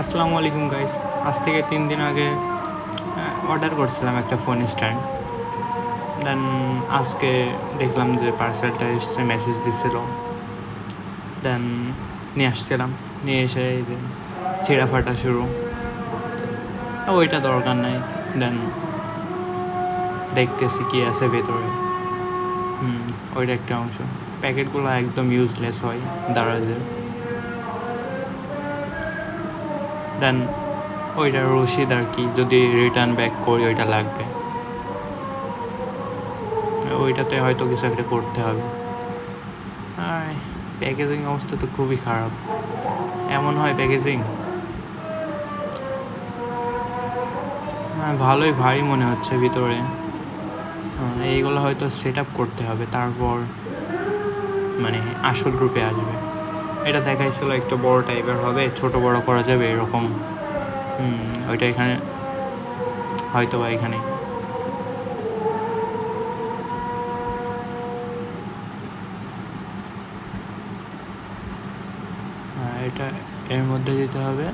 আসসালামু আলাইকুম গাইস। আজ থেকে 3 দিন আগে অর্ডার করছিলাম একটা ফোন স্ট্যান্ড। দেন আজকে দেখলাম যে পার্সেলটা এসছে, মেসেজ দিছিল। দেন নিয়ে আসছিলাম, নিয়ে এসে এই যে ছিঁড়া ফাটা শুরু। ওইটা দরকার নাই। দেন দেখতেছি কি আছে ভেতরে। ওইটা একটা অংশ। প্যাকেটগুলো একদম ইউজলেস হয় দারাজের। দেন ওইটা রসিদ আর কি, যদি রিটার্ন ব্যাক করি ওইটা লাগবে। ওইটাতে হয়তো কিছু একটা করতে হবে। আর প্যাকেজিং অবস্থা তো খুবই খারাপ। এমন হয় প্যাকেজিং, ভালোই ভারী মনে হচ্ছে ভিতরে। এইগুলো হয়তো সেট আপ করতে হবে, তারপর মানে আসল রূপে আসবে। এটা দেখাইছিল একটু বড় টাইপের হবে, ছোট বড় করা যাবে এরকম। ওইটা এখানে হয়তো বা এখানে এটা এর মধ্যে দিতে হবে।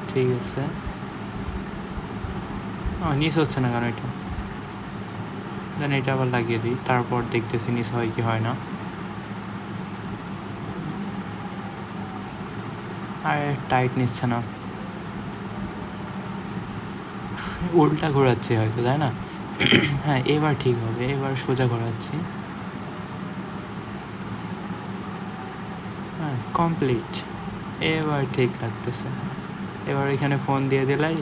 ঠিক আছে। নিচ হচ্ছে না কেন এটা? দেন এটা আবার লাগিয়ে দিই, তারপর দেখতেছি নিচ হয় কি হয় না। আর টাইট নিচ্ছে না, উল্টা ঘোরাচ্ছি হয়তো, তাই না? হ্যাঁ, এবার ঠিক হবে। এবার সোজা ঘোরাচ্ছি। হ্যাঁ, কমপ্লিট। এবার ঠিক লাগতেছে। এবার এখানে ফোন দিয়ে দিলাই।